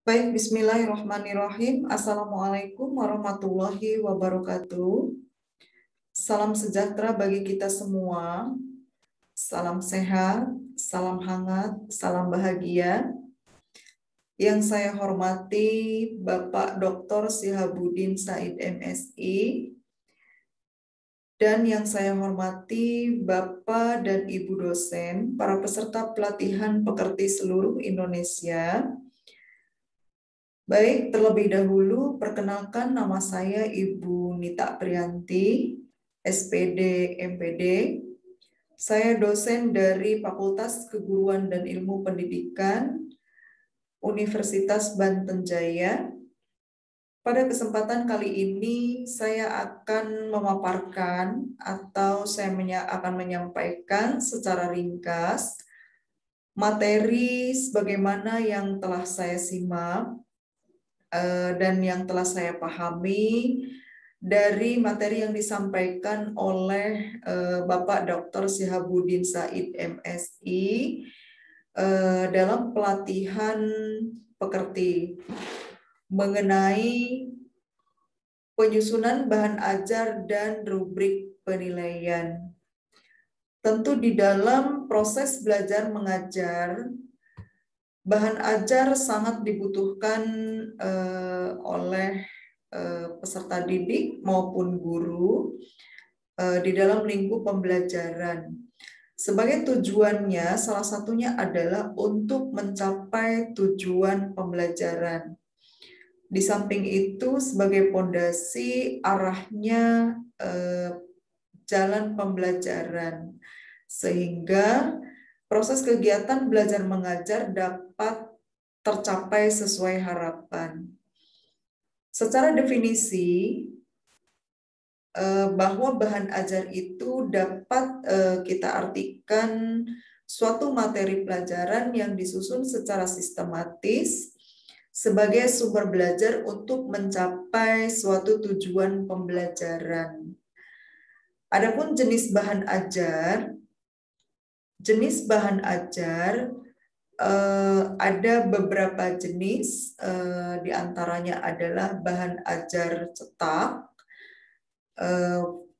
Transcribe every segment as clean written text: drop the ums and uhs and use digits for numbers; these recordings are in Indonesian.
Baik, bismillahirrahmanirrahim. Assalamualaikum warahmatullahi wabarakatuh. Salam sejahtera bagi kita semua. Salam sehat, salam hangat, salam bahagia. Yang saya hormati Bapak Dr. Sihabuddin Said MSI, dan yang saya hormati Bapak dan Ibu dosen, para peserta pelatihan pekerti seluruh Indonesia. Baik, terlebih dahulu perkenalkan nama saya Ibu Nita Priyanti, SPD MPD. Saya dosen dari Fakultas Keguruan dan Ilmu Pendidikan Universitas Banten Jaya. Pada kesempatan kali ini saya akan memaparkan atau saya akan menyampaikan secara ringkas materi sebagaimana yang telah saya simak dan yang telah saya pahami dari materi yang disampaikan oleh Bapak Dr. Sihabuddin Said MSI dalam pelatihan pekerti mengenai penyusunan bahan ajar dan rubrik penilaian. Tentu di dalam proses belajar mengajar, bahan ajar sangat dibutuhkan oleh peserta didik maupun guru di dalam lingkup pembelajaran. Sebagai tujuannya, salah satunya adalah untuk mencapai tujuan pembelajaran. Di samping itu, sebagai pondasi arahnya jalan pembelajaran, sehingga proses kegiatan belajar mengajar dapat tercapai sesuai harapan. Secara definisi, bahwa bahan ajar itu dapat kita artikan suatu materi pelajaran yang disusun secara sistematis sebagai sumber belajar untuk mencapai suatu tujuan pembelajaran. Adapun jenis bahan ajar ada beberapa jenis, diantaranya adalah bahan ajar cetak,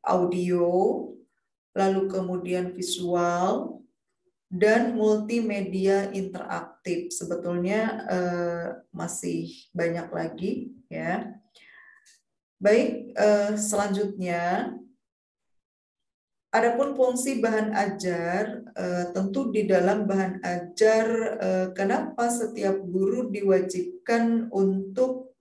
audio, lalu kemudian visual, dan multimedia interaktif. Sebetulnya masih banyak lagi, ya. Baik, selanjutnya, adapun fungsi bahan ajar, tentu di dalam bahan ajar, kenapa setiap guru diwajibkan untuk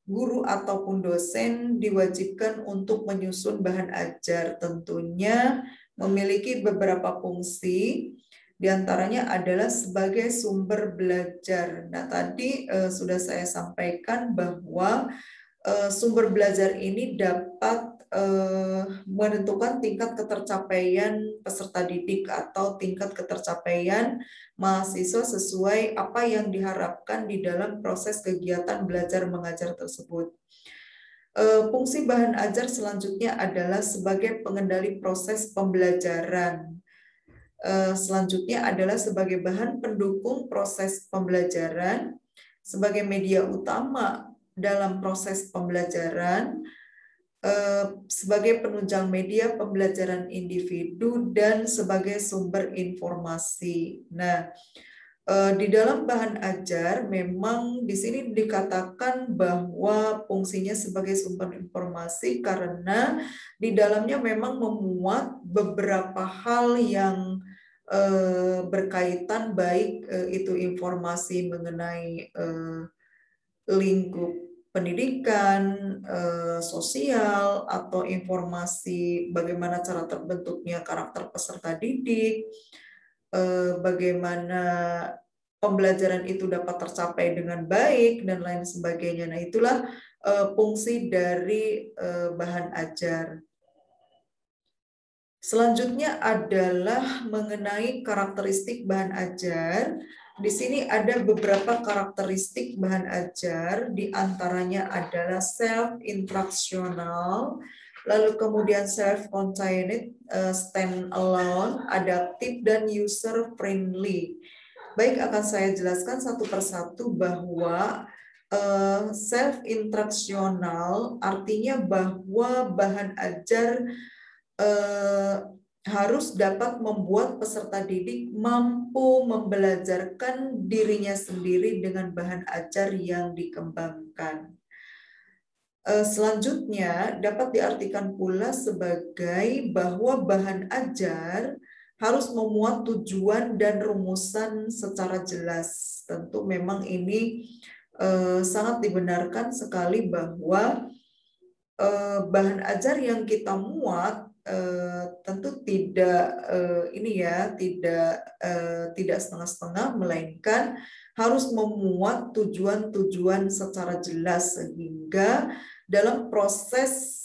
guru ataupun dosen diwajibkan untuk menyusun bahan ajar, tentunya memiliki beberapa fungsi, diantaranya adalah sebagai sumber belajar. Nah, tadi sudah saya sampaikan bahwa sumber belajar ini dapat menentukan tingkat ketercapaian peserta didik atau tingkat ketercapaian mahasiswa sesuai apa yang diharapkan di dalam proses kegiatan belajar mengajar tersebut. Fungsi bahan ajar selanjutnya adalah sebagai pengendali proses pembelajaran. Selanjutnya adalah sebagai bahan pendukung proses pembelajaran, sebagai media utama dalam proses pembelajaran, sebagai penunjang media pembelajaran individu, dan sebagai sumber informasi. Nah, di dalam bahan ajar memang di sini dikatakan bahwa fungsinya sebagai sumber informasi karena di dalamnya memang memuat beberapa hal yang berkaitan, baik itu informasi mengenai lingkup pendidikan, sosial, atau informasi bagaimana cara terbentuknya karakter peserta didik, bagaimana pembelajaran itu dapat tercapai dengan baik, dan lain sebagainya. Nah, itulah fungsi dari bahan ajar. Selanjutnya adalah mengenai karakteristik bahan ajar. Di sini ada beberapa karakteristik bahan ajar, di antaranya adalah self-instructional, lalu kemudian self-contained, stand-alone, adaptive, dan user-friendly. Baik, akan saya jelaskan satu persatu bahwa self-instructional artinya bahwa bahan ajar harus dapat membuat peserta didik mampu membelajarkan dirinya sendiri dengan bahan ajar yang dikembangkan. Selanjutnya, dapat diartikan pula sebagai bahwa bahan ajar harus memuat tujuan dan rumusan secara jelas. Tentu memang ini sangat dibenarkan sekali bahwa bahan ajar yang kita muat tentu tidak tidak setengah-setengah, melainkan harus memuat tujuan-tujuan secara jelas sehingga dalam proses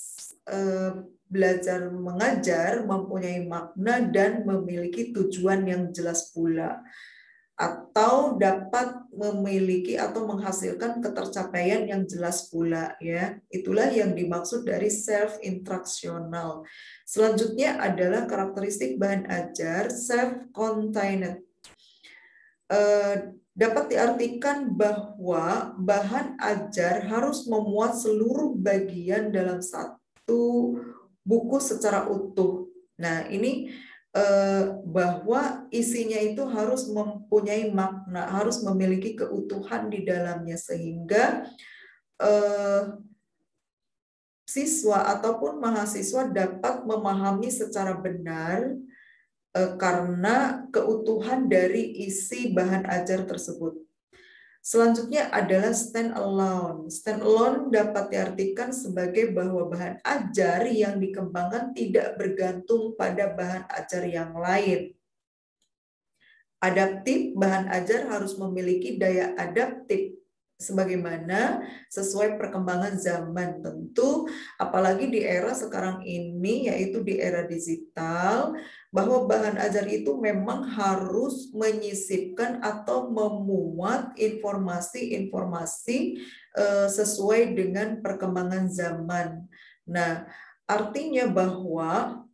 belajar mengajar mempunyai makna dan memiliki tujuan yang jelas pula, atau dapat memiliki atau menghasilkan ketercapaian yang jelas pula, ya. Itulah yang dimaksud dari self-instructional. Selanjutnya adalah karakteristik bahan ajar self-contained. Dapat diartikan bahwa bahan ajar harus memuat seluruh bagian dalam satu buku secara utuh. Nah, ini bahwa isinya itu harus mempunyai makna, harus memiliki keutuhan di dalamnya, sehingga siswa ataupun mahasiswa dapat memahami secara benar karena keutuhan dari isi bahan ajar tersebut. Selanjutnya adalah stand alone. Stand alone dapat diartikan sebagai bahwa bahan ajar yang dikembangkan tidak bergantung pada bahan ajar yang lain. Adaptif, bahan ajar harus memiliki daya adaptif sebagaimana sesuai perkembangan zaman. Tentu apalagi di era sekarang ini, yaitu di era digital, bahwa bahan ajar itu memang harus menyisipkan atau memuat informasi-informasi sesuai dengan perkembangan zaman. Nah, artinya bahwa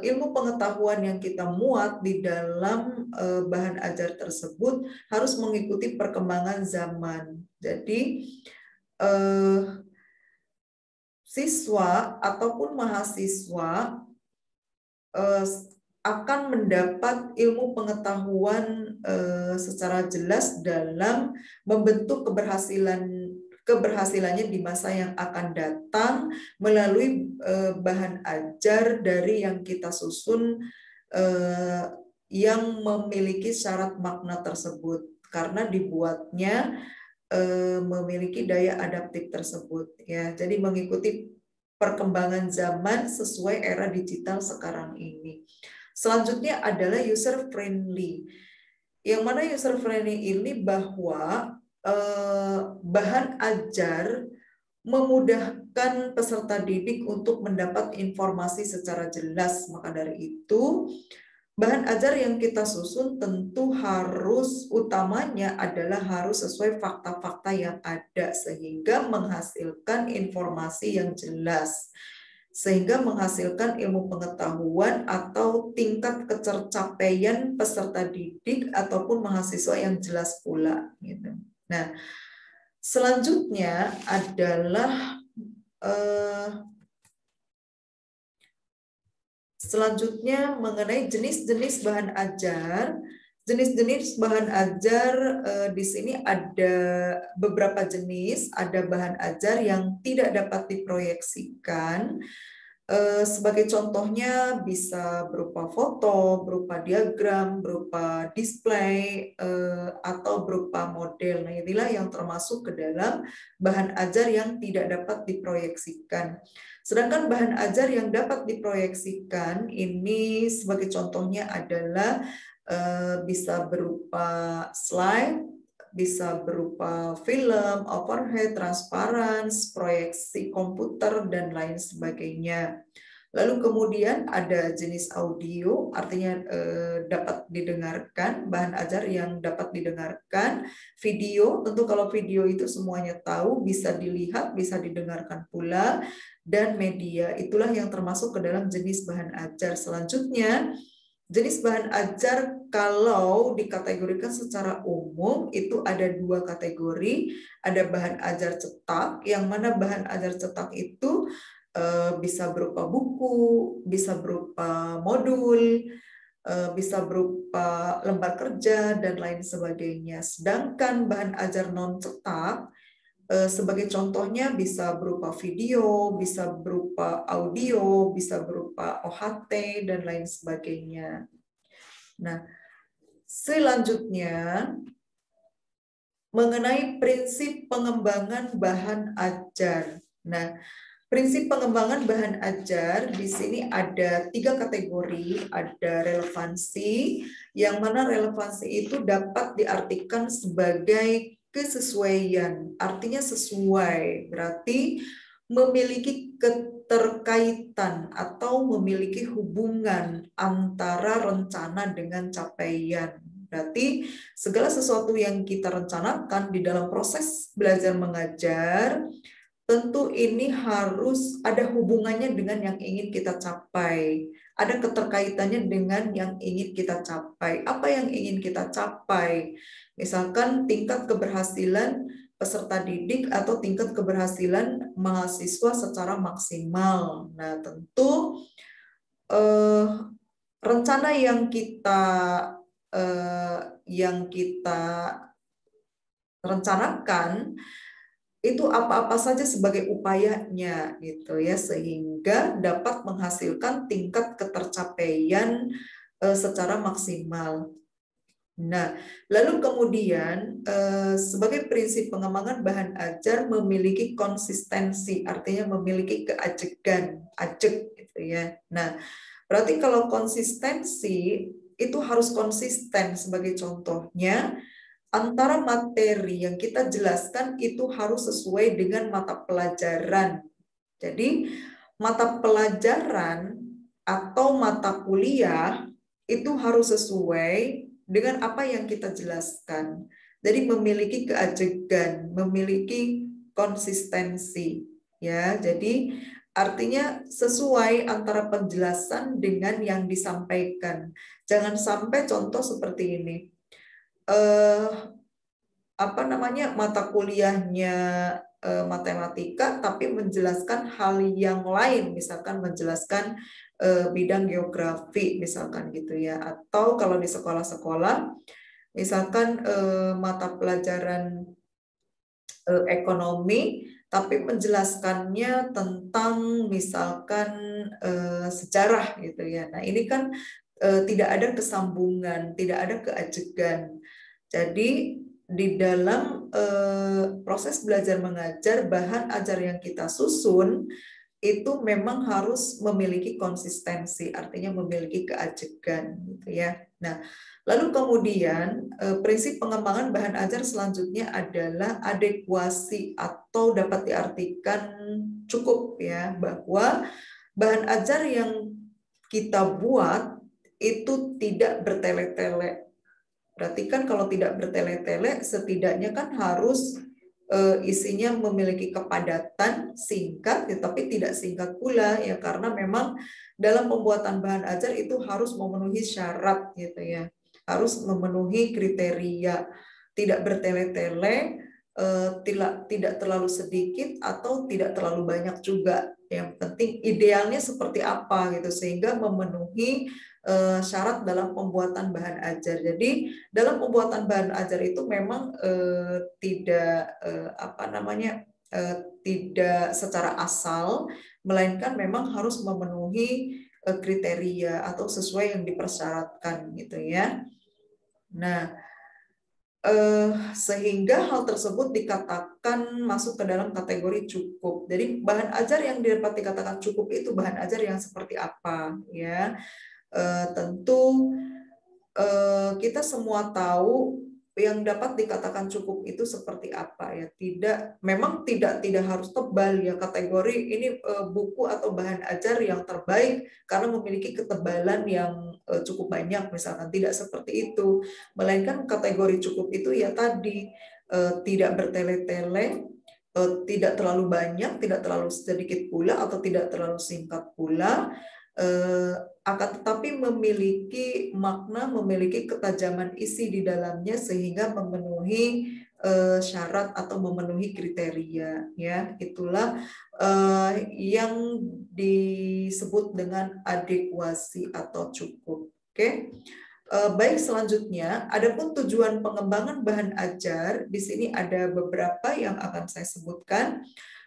ilmu pengetahuan yang kita muat di dalam bahan ajar tersebut harus mengikuti perkembangan zaman. Jadi siswa ataupun mahasiswa akan mendapat ilmu pengetahuan secara jelas dalam membentuk keberhasilannya di masa yang akan datang melalui bahan ajar dari yang kita susun yang memiliki syarat makna tersebut karena dibuatnya memiliki daya adaptif tersebut, ya. Jadi mengikuti perkembangan zaman sesuai era digital sekarang ini. Selanjutnya adalah user friendly. Yang mana user friendly ini bahwa bahan ajar memudahkan peserta didik untuk mendapat informasi secara jelas. Maka dari itu, bahan ajar yang kita susun tentu harus utamanya adalah harus sesuai fakta-fakta yang ada sehingga menghasilkan informasi yang jelas, sehingga menghasilkan ilmu pengetahuan atau tingkat ketercapaian peserta didik ataupun mahasiswa yang jelas pula, gitu. Nah, selanjutnya adalah mengenai jenis-jenis bahan ajar. Jenis-jenis bahan ajar di sini ada beberapa jenis. Ada bahan ajar yang tidak dapat diproyeksikan. Sebagai contohnya bisa berupa foto, berupa diagram, berupa display, atau berupa model. Nah, inilah yang termasuk ke dalam bahan ajar yang tidak dapat diproyeksikan. Sedangkan bahan ajar yang dapat diproyeksikan ini sebagai contohnya adalah bisa berupa slide, bisa berupa film, overhead, transparan, proyeksi komputer, dan lain sebagainya. Lalu kemudian ada jenis audio, artinya dapat didengarkan, bahan ajar yang dapat didengarkan. Video, tentu kalau video itu semuanya tahu, bisa dilihat, bisa didengarkan pula. Dan media, itulah yang termasuk ke dalam jenis bahan ajar. Selanjutnya, jenis bahan ajar kalau dikategorikan secara umum itu ada 2 kategori, ada bahan ajar cetak, yang mana bahan ajar cetak itu bisa berupa buku, bisa berupa modul, bisa berupa lembar kerja, dan lain sebagainya. Sedangkan bahan ajar non cetak, sebagai contohnya bisa berupa video, bisa berupa audio, bisa berupa OHT, dan lain sebagainya. Nah, selanjutnya mengenai prinsip pengembangan bahan ajar. Nah, prinsip pengembangan bahan ajar di sini ada 3 kategori, ada relevansi, yang mana relevansi itu dapat diartikan sebagai kesesuaian, artinya sesuai, berarti memiliki keterkaitan atau memiliki hubungan antara rencana dengan capaian. Berarti segala sesuatu yang kita rencanakan di dalam proses belajar mengajar, tentu ini harus ada hubungannya dengan yang ingin kita capai. Ada keterkaitannya dengan yang ingin kita capai. Apa yang ingin kita capai? Misalkan tingkat keberhasilan peserta didik atau tingkat keberhasilan mahasiswa secara maksimal. Nah, tentu rencana yang kita rencanakan itu apa-apa saja sebagai upayanya gitu ya, sehingga dapat menghasilkan tingkat ketercapaian secara maksimal. Nah, lalu kemudian sebagai prinsip pengembangan bahan ajar memiliki konsistensi, artinya memiliki keajegan, ajeg gitu ya. Nah, berarti kalau konsistensi itu harus konsisten, sebagai contohnya antara materi yang kita jelaskan itu harus sesuai dengan mata pelajaran. Jadi, mata pelajaran atau mata kuliah itu harus sesuai dengan apa yang kita jelaskan. Jadi memiliki keajegan, memiliki konsistensi, ya. Jadi artinya sesuai antara penjelasan dengan yang disampaikan. Jangan sampai contoh seperti ini. Mata kuliahnya matematika tapi menjelaskan hal yang lain, misalkan menjelaskan bidang geografi misalkan gitu ya, atau kalau di sekolah-sekolah misalkan mata pelajaran ekonomi tapi menjelaskannya tentang misalkan sejarah gitu ya. Nah, ini kan tidak ada kesambungan, tidak ada keajegan. Jadi di dalam proses belajar mengajar, bahan ajar yang kita susun itu memang harus memiliki konsistensi, artinya memiliki keajegan gitu ya. Nah, lalu kemudian prinsip pengembangan bahan ajar selanjutnya adalah adekuasi, atau dapat diartikan cukup ya, bahwa bahan ajar yang kita buat itu tidak bertele-tele. Berarti kan kalau tidak bertele-tele, setidaknya kan harus isinya memiliki kepadatan, singkat, tetapi tidak singkat pula ya, karena memang dalam pembuatan bahan ajar itu harus memenuhi syarat gitu ya, harus memenuhi kriteria, tidak bertele-tele, tidak terlalu sedikit atau tidak terlalu banyak juga. Yang penting idealnya seperti apa gitu, sehingga memenuhi syarat dalam pembuatan bahan ajar. Jadi dalam pembuatan bahan ajar itu memang tidak tidak secara asal, melainkan memang harus memenuhi kriteria atau sesuai yang dipersyaratkan gitu ya. Nah, sehingga hal tersebut dikatakan masuk ke dalam kategori cukup. Jadi bahan ajar yang dapat dikatakan cukup itu bahan ajar yang seperti apa ya? Tentu kita semua tahu yang dapat dikatakan cukup itu seperti apa ya. Memang tidak harus tebal ya, kategori ini buku atau bahan ajar yang terbaik karena memiliki ketebalan yang cukup banyak misalkan, tidak seperti itu. Melainkan kategori cukup itu ya tadi tidak bertele-tele, tidak terlalu banyak, tidak terlalu sedikit pula, atau tidak terlalu singkat pula, akan tetapi memiliki makna, memiliki ketajaman isi di dalamnya sehingga memenuhi syarat atau memenuhi kriteria, ya. Itulah yang disebut dengan adekuasi atau cukup. Oke. Baik, selanjutnya, adapun tujuan pengembangan bahan ajar, di sini ada beberapa yang akan saya sebutkan.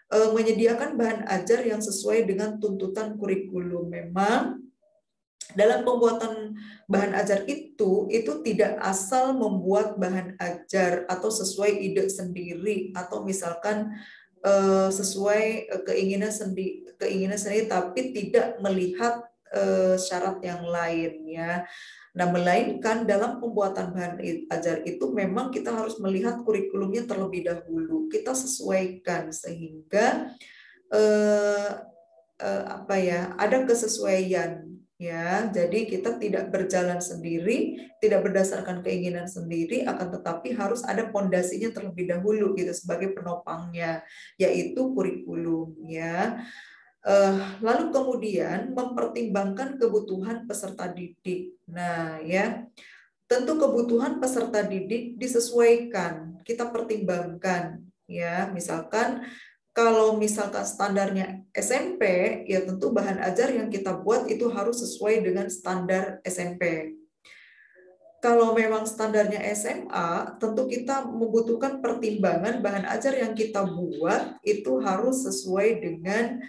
Menyediakan bahan ajar yang sesuai dengan tuntutan kurikulum. Memang dalam pembuatan bahan ajar itu tidak asal membuat bahan ajar atau sesuai ide sendiri atau misalkan sesuai keinginan sendiri tapi tidak melihat syarat yang lain, ya. Nah, melainkan dalam pembuatan bahan ajar itu memang kita harus melihat kurikulumnya terlebih dahulu. Kita sesuaikan sehingga ada kesesuaian, ya. Jadi kita tidak berjalan sendiri, tidak berdasarkan keinginan sendiri, akan tetapi harus ada pondasinya terlebih dahulu gitu sebagai penopangnya, yaitu kurikulum, ya. Lalu kemudian mempertimbangkan kebutuhan peserta didik. Nah, ya, tentu kebutuhan peserta didik disesuaikan, kita pertimbangkan, ya. Misalkan kalau misalkan standarnya SMP, ya tentu bahan ajar yang kita buat itu harus sesuai dengan standar SMP. Kalau memang standarnya SMA, tentu kita membutuhkan pertimbangan bahan ajar yang kita buat itu harus sesuai dengan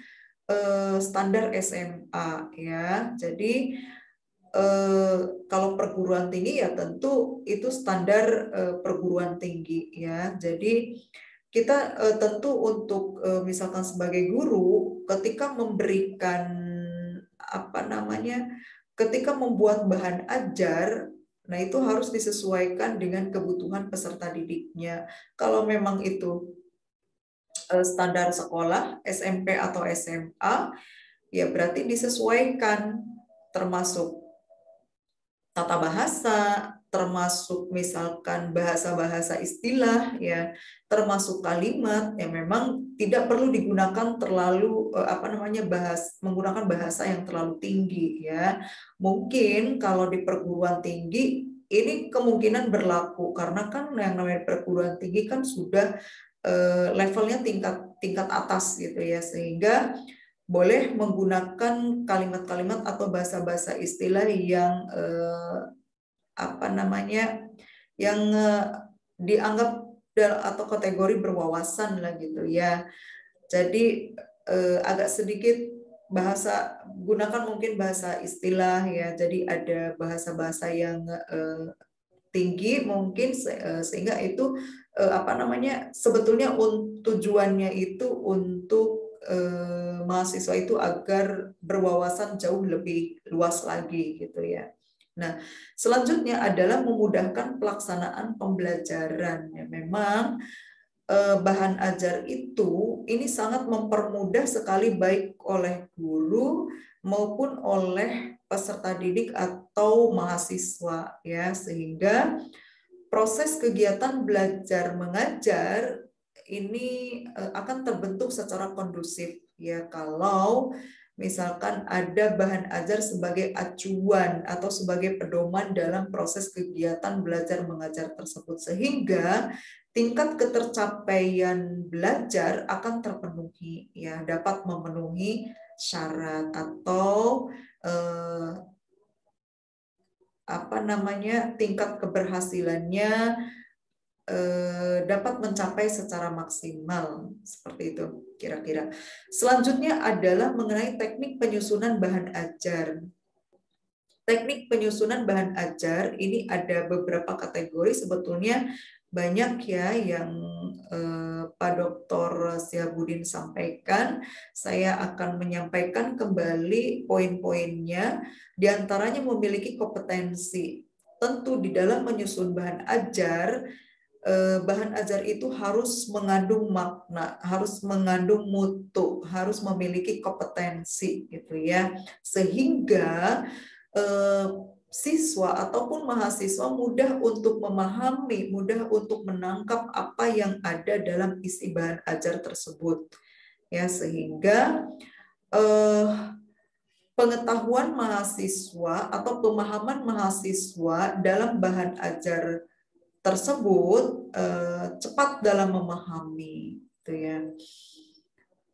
standar SMA, ya. Jadi kalau perguruan tinggi ya tentu itu standar perguruan tinggi, ya. Jadi kita tentu untuk misalkan sebagai guru ketika memberikan ketika membuat bahan ajar, nah itu harus disesuaikan dengan kebutuhan peserta didiknya. Kalau memang itu standar sekolah SMP atau SMA, ya berarti disesuaikan termasuk tata bahasa, termasuk misalkan bahasa-bahasa istilah, ya, termasuk kalimat yang memang tidak perlu digunakan terlalu menggunakan bahasa yang terlalu tinggi, ya. Mungkin kalau di perguruan tinggi ini kemungkinan berlaku karena kan yang namanya perguruan tinggi kan sudah levelnya tingkat atas gitu, ya, sehingga boleh menggunakan kalimat-kalimat atau bahasa-bahasa istilah yang dianggap atau kategori berwawasan lah gitu, ya. Jadi agak sedikit gunakan mungkin bahasa istilah, ya. Jadi ada bahasa-bahasa yang tinggi mungkin sehingga itu sebetulnya tujuannya itu untuk mahasiswa itu agar berwawasan jauh lebih luas lagi gitu, ya. Nah, selanjutnya adalah memudahkan pelaksanaan pembelajaran. Ya, memang bahan ajar itu ini sangat mempermudah sekali baik oleh guru maupun oleh peserta didik atau mahasiswa, ya, sehingga proses kegiatan belajar mengajar ini akan terbentuk secara kondusif, ya, kalau misalkan ada bahan ajar sebagai acuan atau sebagai pedoman dalam proses kegiatan belajar mengajar tersebut, sehingga tingkat ketercapaian belajar akan terpenuhi, ya, dapat memenuhi syarat atau tingkat keberhasilannya dapat mencapai secara maksimal, seperti itu kira-kira. Selanjutnya adalah mengenai teknik penyusunan bahan ajar. Teknik penyusunan bahan ajar ini ada beberapa kategori, sebetulnya banyak, ya, yang Pak Dr. Syahabudin sampaikan. Saya akan menyampaikan kembali poin-poinnya. Di antaranya memiliki kompetensi. Tentu di dalam menyusun bahan ajar itu harus mengandung makna, harus mengandung mutu, harus memiliki kompetensi gitu, ya. Sehingga siswa ataupun mahasiswa mudah untuk memahami, mudah untuk menangkap apa yang ada dalam isi bahan ajar tersebut, ya, sehingga pengetahuan mahasiswa atau pemahaman mahasiswa dalam bahan ajar tersebut cepat dalam memahami, gitu ya.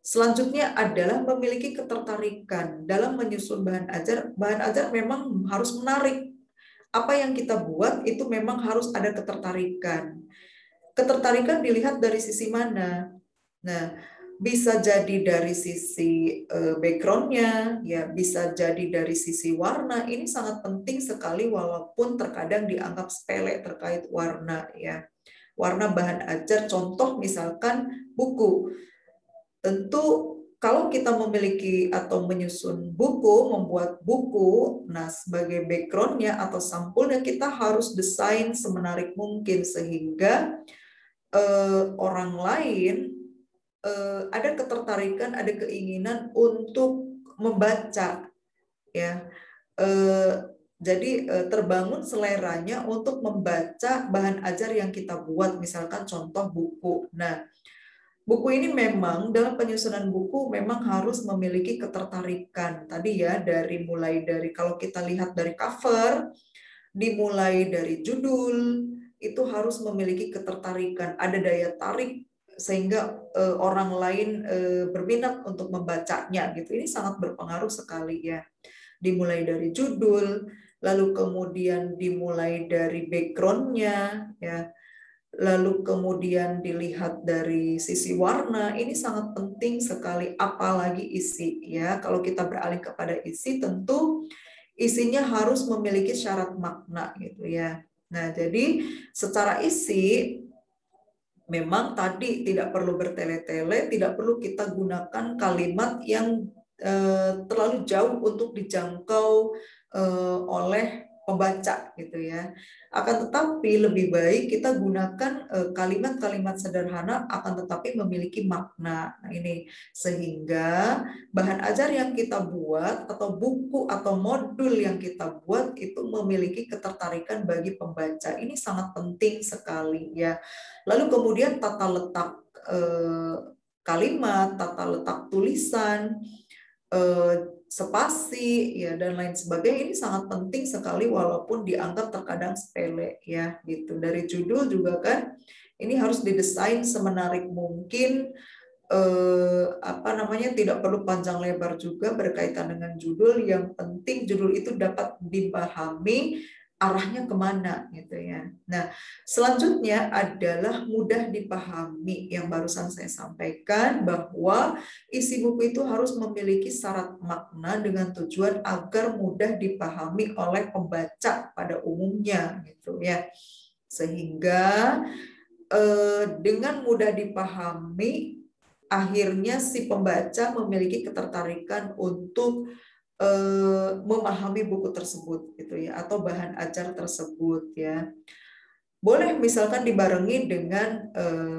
Selanjutnya adalah memiliki ketertarikan dalam menyusun bahan ajar. Bahan ajar memang harus menarik. Apa yang kita buat itu memang harus ada ketertarikan. Ketertarikan dilihat dari sisi mana? Nah, bisa jadi dari sisi background-nya, ya bisa jadi dari sisi warna. Ini sangat penting sekali walaupun terkadang dianggap sepele terkait warna, ya. Warna bahan ajar, contoh misalkan buku. Tentu kalau kita memiliki atau menyusun buku, membuat buku, nah sebagai background-nya atau sampulnya kita harus desain semenarik mungkin sehingga orang lain ada ketertarikan, ada keinginan untuk membaca, ya. Jadi terbangun seleranya untuk membaca bahan ajar yang kita buat, misalkan contoh buku. Nah, buku ini memang dalam penyusunan buku memang harus memiliki ketertarikan. Tadi ya mulai dari kalau kita lihat dari cover, dimulai dari judul, itu harus memiliki ketertarikan, ada daya tarik sehingga orang lain berminat untuk membacanya gitu. Ini sangat berpengaruh sekali ya. Dimulai dari judul, lalu kemudian dimulai dari background-nya ya. Lalu kemudian dilihat dari sisi warna, ini sangat penting sekali, apalagi isi ya. Kalau kita beralih kepada isi, tentu isinya harus memiliki syarat makna gitu ya. Nah, jadi secara isi memang tadi tidak perlu bertele-tele, tidak perlu kita gunakan kalimat yang terlalu jauh untuk dijangkau oleh pembaca gitu ya. Akan tetapi lebih baik kita gunakan kalimat-kalimat sederhana akan tetapi memiliki makna. Nah, ini sehingga bahan ajar yang kita buat atau buku atau modul yang kita buat itu memiliki ketertarikan bagi pembaca. Ini sangat penting sekali ya. Lalu kemudian tata letak kalimat, tata letak tulisan, spasi ya dan lain sebagainya ini sangat penting sekali walaupun dianggap terkadang sepele ya gitu. Dari judul juga kan ini harus didesain semenarik mungkin, tidak perlu panjang lebar juga berkaitan dengan judul, yang penting judul itu dapat dipahami arahnya kemana gitu ya. Nah, selanjutnya adalah mudah dipahami yang barusan saya sampaikan bahwa isi buku itu harus memiliki syarat makna dengan tujuan agar mudah dipahami oleh pembaca pada umumnya gitu ya. Sehingga dengan mudah dipahami akhirnya si pembaca memiliki ketertarikan untuk memahami buku tersebut gitu ya atau bahan ajar tersebut ya. Boleh misalkan dibarengi dengan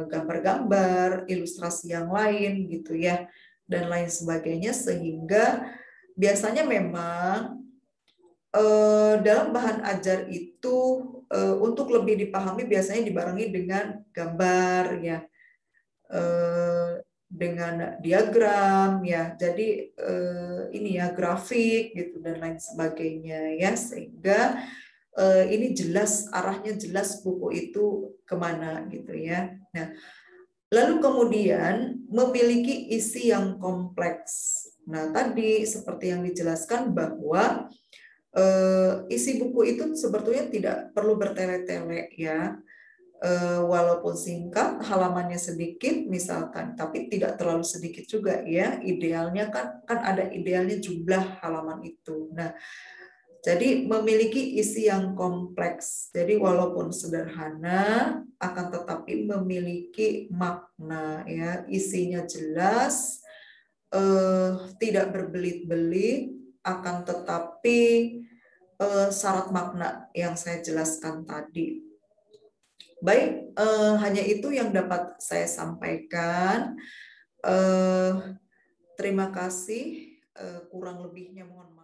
gambar-gambar, ilustrasi yang lain gitu ya dan lain sebagainya sehingga biasanya memang dalam bahan ajar itu untuk lebih dipahami biasanya dibarengi dengan gambar ya. Dengan diagram ya, jadi ini ya grafik gitu dan lain sebagainya ya sehingga ini jelas arahnya, jelas buku itu kemana gitu ya. Nah, lalu kemudian memiliki isi yang kompleks. Nah tadi seperti yang dijelaskan bahwa isi buku itu sebetulnya tidak perlu bertele-tele ya. Walaupun singkat, halamannya sedikit misalkan, tapi tidak terlalu sedikit juga ya. Idealnya kan ada idealnya jumlah halaman itu. Nah, jadi memiliki isi yang kompleks. Jadi walaupun sederhana, akan tetapi memiliki makna ya. Isinya jelas, tidak berbelit-belit, akan tetapi syarat makna yang saya jelaskan tadi. Baik, hanya itu yang dapat saya sampaikan. Terima kasih, kurang lebihnya mohon maaf.